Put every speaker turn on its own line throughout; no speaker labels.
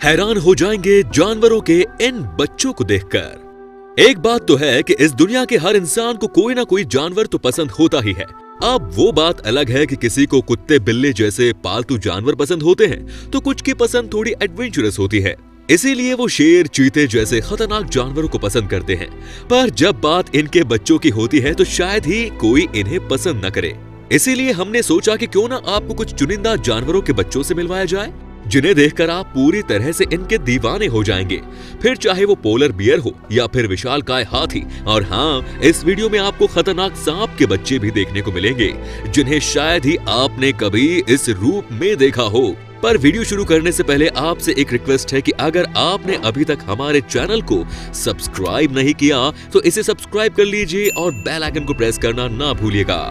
हैरान हो जाएंगे जानवरों के इन बच्चों को देखकर। एक बात तो है कि इस दुनिया के हर इंसान को कोई ना कोई जानवर तो पसंद होता ही है। अब वो बात अलग है कि किसी को कुत्ते बिल्ली जैसे पालतू जानवर पसंद होते हैं तो कुछ की पसंद थोड़ी एडवेंचरस होती है, इसीलिए वो शेर चीते जैसे खतरनाक जानवरों को पसंद करते हैं। पर जब बात इनके बच्चों की होती है तो शायद ही कोई इन्हें पसंद न करे। इसीलिए हमने सोचा कि क्यों ना आपको कुछ चुनिंदा जानवरों के बच्चों से मिलवाया जाए, जिन्हें देखकर आप पूरी तरह से इनके दीवाने हो जाएंगे। फिर चाहे वो पोलर बियर हो या फिर विशालकाय हाथी। और हाँ, इस वीडियो में आपको खतरनाक सांप के बच्चे भी देखने को मिलेंगे, जिन्हें शायद ही आपने कभी इस रूप में देखा हो। पर वीडियो शुरू करने से पहले आपसे एक रिक्वेस्ट है कि अगर आपने अभी तक हमारे चैनल को सब्सक्राइब नहीं किया तो इसे सब्सक्राइब कर लीजिए और बेल आइकन को प्रेस करना ना भूलिएगा।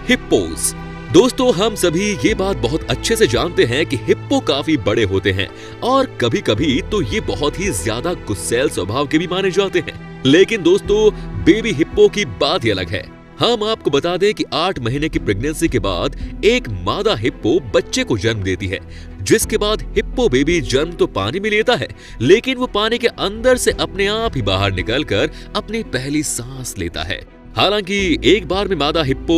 हिप्पोस। दोस्तों, हम सभी ये बात बहुत अच्छे से जानते हैं कि हिप्पो काफी बड़े होते हैं और कभी कभी तो ये बहुत ही ज्यादा गुस्सैल स्वभाव के भी माने जाते हैं। लेकिन दोस्तों, बेबी हिप्पो की बात ही अलग है। हम आपको बता दें कि 8 महीने की प्रेगनेंसी के बाद एक मादा हिप्पो बच्चे को जन्म देती है, जिसके बाद हिप्पो बेबी जन्म तो पानी में लेता है, लेकिन वो पानी के अंदर से अपने आप ही बाहर निकलकर अपनी पहली सांस लेता है। हालांकि एक बार में मादा हिप्पो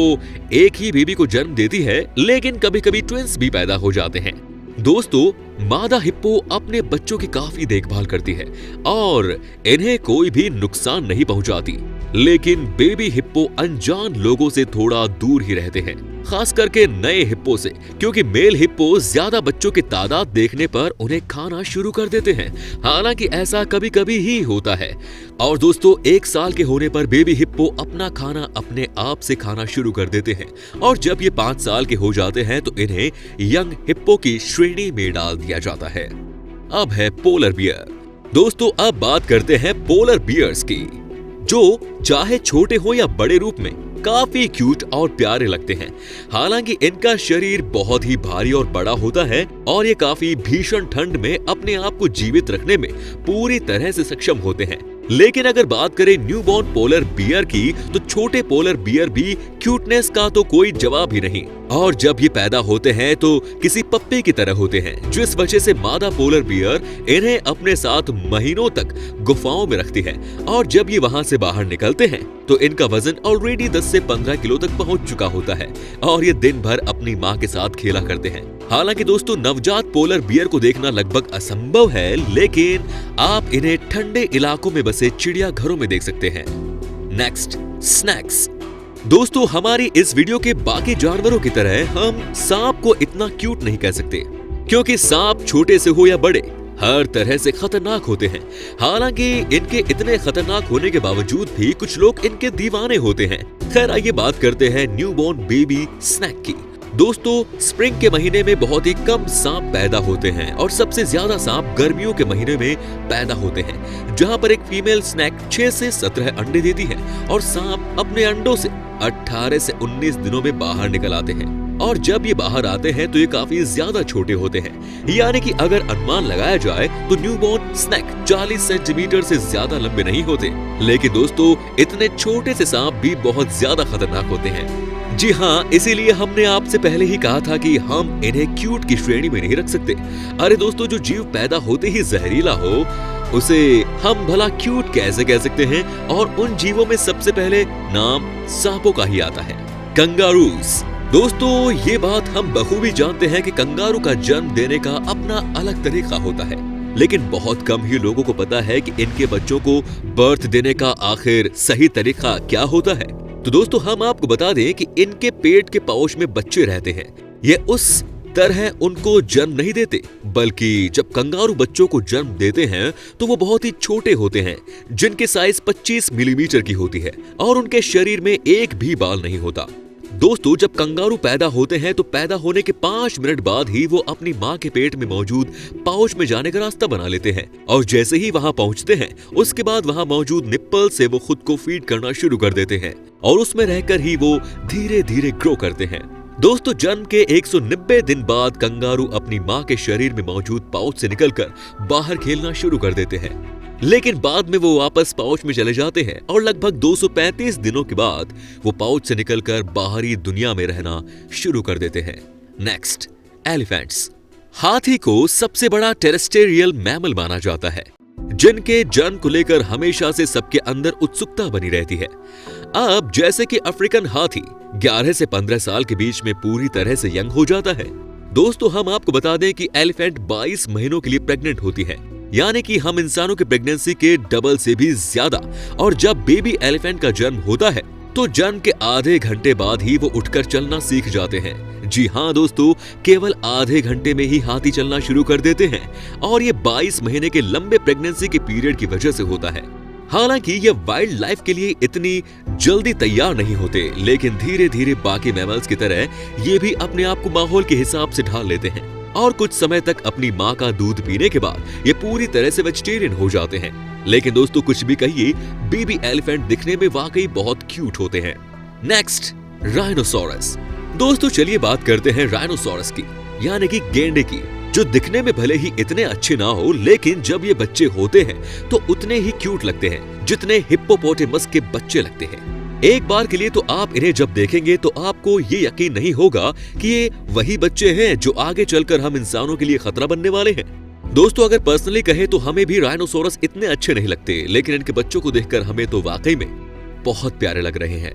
एक ही बेबी को जन्म देती है, लेकिन कभी कभी ट्विंस भी पैदा हो जाते हैं। दोस्तों, मादा हिप्पो अपने बच्चों की काफी देखभाल करती है और इन्हें कोई भी नुकसान नहीं पहुंचाती, लेकिन बेबी हिप्पो अनजान लोगों से थोड़ा दूर ही रहते हैं, खास करके नए हिप्पो से, क्योंकि मेल हिप्पो ज्यादा बच्चों की तादाद देखने पर उन्हें खाना शुरू कर देते हैं। हालांकि ऐसा कभी कभी ही होता है। और दोस्तों, 1 साल के होने पर बेबी हिप्पो अपना खाना अपने आप से खाना शुरू कर देते हैं और जब ये 5 साल के हो जाते हैं तो इन्हें यंग हिप्पो की श्रेणी में डाल दिया जाता है। अब है पोलर बियर। दोस्तों, अब बात करते हैं पोलर बियर्स की, जो चाहे छोटे हो या बड़े रूप में काफी क्यूट और प्यारे लगते हैं। हालांकि इनका शरीर बहुत ही भारी और बड़ा होता है और ये काफी भीषण ठंड में अपने आप को जीवित रखने में पूरी तरह से सक्षम होते हैं। लेकिन अगर बात करें न्यूबॉर्न पोलर बियर की, तो छोटे पोलर बियर भी क्यूटनेस का तो कोई जवाब ही नहीं। और जब ये पैदा होते हैं तो किसी पप्पी की तरह होते हैं, जिस वजह से मादा पोलर बियर इन्हें अपने साथ महीनों तक गुफाओं में रखती है। और जब ये वहां से बाहर निकलते हैं तो इनका वजन ऑलरेडी 10 से 15 किलो तक पहुंच चुका होता है और ये दिन भर अपनी माँ के साथ खेला करते हैं। हालांकि दोस्तों, नवजात पोलर बियर को देखना लगभग असंभव है, लेकिन आप इन्हें ठंडे इलाकों में बसे चिड़ियाघरों में देख सकते हैं। Next, snacks. दोस्तों, हमारी इस वीडियो के बाकी जानवरों की तरह हम सांप को इतना क्यूट नहीं कह सकते, क्योंकि सांप छोटे से हो या बड़े हर तरह से खतरनाक होते हैं। हालांकि इनके इतने खतरनाक होने के बावजूद भी कुछ लोग इनके दीवाने होते हैं। खैर, आइए बात करते हैं न्यूबॉर्न बेबी स्नैक की। दोस्तों, स्प्रिंग के महीने में बहुत ही कम सांप पैदा होते हैं और सबसे ज्यादा सांप गर्मियों के महीने में पैदा होते हैं, जहां पर एक फीमेल स्नैक 6 से 17 अंडे देती है और सांप अपने अंडों से 18 से 19 दिनों में बाहर निकल आते हैं। और जब ये बाहर आते हैं तो ये काफी ज्यादा छोटे होते हैं, यानी कि अगर अनुमान लगाया जाए तो न्यूबॉर्न स्नैक 40 सेंटीमीटर से ज्यादा लंबे नहीं होते। लेकिन दोस्तों, इतने छोटे से सांप भी बहुत ज्यादा खतरनाक होते हैं। जी हाँ, इसीलिए हमने आपसे पहले ही कहा था कि हम इन्हें क्यूट की श्रेणी में नहीं रख सकते। अरे दोस्तों, जो जीव पैदा होते ही जहरीला हो उसे हम भला क्यूट कैसे कह सकते हैं? और उन जीवों में सबसे पहले नाम सांपों का ही आता है, कंगारूस। दोस्तों, ये बात हम बखूबी जानते हैं कि कंगारू का जन्म देने का अपना अलग तरीका होता है, लेकिन बहुत कम ही लोगों को पता है कि इनके बच्चों को बर्थ देने का आखिर सही तरीका क्या होता है। तो दोस्तों, हम आपको बता दें कि इनके पेट के पाउच में बच्चे रहते हैं। ये उस तरह उनको जन्म नहीं देते, बल्कि जब कंगारू बच्चों को जन्म देते हैं तो वो बहुत ही छोटे होते हैं, जिनके साइज 25 मिलीमीटर की होती है और उनके शरीर में एक भी बाल नहीं होता। दोस्तों, जब कंगारू पैदा होते हैं तो पैदा होने के 5 मिनट बाद ही वो अपनी माँ के पेट में मौजूद पाउच में जाने का रास्ता बना लेते हैं और जैसे ही वहां पहुंचते हैं उसके बाद वहां मौजूद निप्पल से वो खुद को फीड करना शुरू कर देते हैं और उसमें रहकर ही वो धीरे धीरे ग्रो करते हैं। दोस्तों, जन्म के 190 दिन बाद कंगारू अपनी माँ के शरीर में मौजूद पाउच से निकलकर बाहर खेलना शुरू कर देते हैं, लेकिन बाद में वो वापस पाउच में चले जाते हैं और लगभग 235 दिनों के बाद वो पाउच से निकलकर बाहरी दुनिया में रहना शुरू कर देते हैं। Next, elephants. हाथी को सबसे बड़ा टेरेस्टेरियल मैमल माना जाता है, जिनके जन्म को लेकर हमेशा से सबके अंदर उत्सुकता बनी रहती है। अब जैसे कि अफ्रीकन हाथी 11 से 15 साल के बीच में पूरी तरह से यंग हो जाता है। दोस्तों, हम आपको बता दें कि एलिफेंट 22 महीनों के लिए प्रेग्नेंट होती है, यानी कि हम इंसानों की प्रेगनेंसी के डबल से भी ज्यादा। और जब बेबी एलिफेंट का जन्म होता है तो जन्म के आधे घंटे बाद ही वो उठकर चलना सीख जाते हैं। जी हाँ दोस्तों, केवल आधे घंटे में ही हाथी चलना शुरू कर देते हैं और ये 22 महीने के लंबे प्रेगनेंसी के पीरियड की वजह से होता है। हालांकि ये वाइल्ड लाइफ के लिए इतनी जल्दी तैयार नहीं होते, लेकिन धीरे धीरे बाकी मैमल्स की तरह ये भी अपने आप को माहौल के हिसाब से ढाल लेते हैं और कुछ समय तक अपनी माँ का दूध पीने के बाद ये पूरी तरह से वेजिटेरियन हो जाते हैं। लेकिन दोस्तों, कुछ भी कहिए, बेबी एलिफेंट दिखने में वाकई बहुत क्यूट होते हैं। Next, rhinoceros. दोस्तों, चलिए बात करते हैं राइनोसोरस की, यानी कि गेंडे की, जो दिखने में भले ही इतने अच्छे ना हो, लेकिन जब ये बच्चे होते हैं तो उतने ही क्यूट लगते हैं जितने हिप्पोपोटेमस के बच्चे लगते हैं। एक बार के लिए तो आप इन्हें जब देखेंगे तो आपको ये यकीन नहीं होगा कि ये वही बच्चे हैं जो आगे चलकर हम इंसानों के लिए खतरा बनने वाले हैं। दोस्तों, अगर पर्सनली कहें तो हमें भी राइनोसोरस इतने अच्छे नहीं लगते, लेकिन इनके बच्चों को देखकर हमें तो वाकई में बहुत प्यारे लग रहे हैं।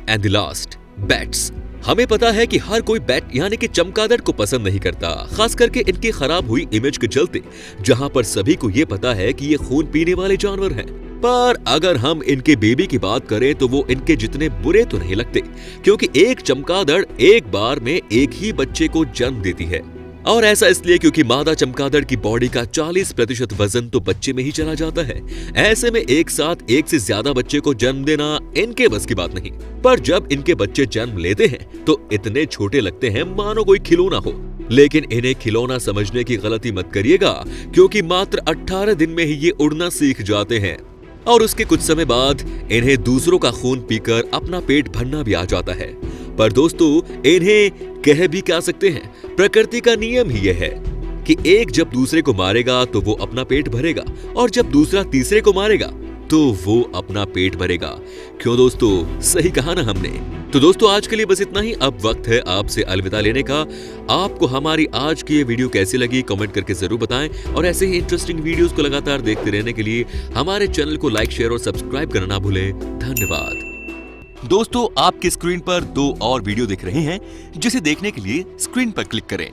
And the last, bats. हमें पता है कि हर कोई बैट यानी कि चमगादड़ को पसंद नहीं करता, खास करके इनकी खराब हुई इमेज के चलते, जहां पर सभी को ये पता है कि ये खून पीने वाले जानवर हैं। पर अगर हम इनके बेबी की बात करें तो वो इनके जितने बुरे तो नहीं लगते, क्योंकि एक चमगादड़ एक बार में एक ही बच्चे को जन्म देती है। और ऐसा इसलिए क्योंकि मादा चमगादड़ की बॉडी का 40% वजन तो बच्चे में ही चला जाता है। ऐसे में एक साथ एक से ज्यादा बच्चे को जन्म देना इनके बस की बात नहीं। पर जब इनके बच्चे जन्म लेते हैं तो इतने छोटे लगते हैं मानो कोई खिलौना हो। लेकिन इन्हें खिलौना समझने की गलती मत करिएगा, क्योंकि मात्र 18 दिन में ही ये उड़ना सीख जाते हैं और उसके कुछ समय बाद इन्हें दूसरों का खून पीकर अपना पेट भरना भी आ जाता है। पर दोस्तों, इन्हें कह भी क्या सकते हैं, प्रकृति का नियम ही यह है कि एक जब दूसरे को मारेगा तो वो अपना पेट भरेगा, और जब दूसरा तीसरे को मारेगा तो वो अपना पेट भरेगा। क्यों दोस्तों, सही कहा ना हमने। तो दोस्तों, आज के लिए बस इतना ही। अब वक्त है आपसे अलविदा लेने का। आपको हमारी आज की ये वीडियो कैसी लगी कमेंट करके जरूर बताएं, और ऐसे ही इंटरेस्टिंग वीडियोस को लगातार देखते रहने के लिए हमारे चैनल को लाइक, शेयर और सब्सक्राइब करना ना भूलें। धन्यवाद। दोस्तों, आपकी स्क्रीन पर 2 और वीडियो दिख रहे हैं, जिसे देखने के लिए स्क्रीन पर क्लिक करें।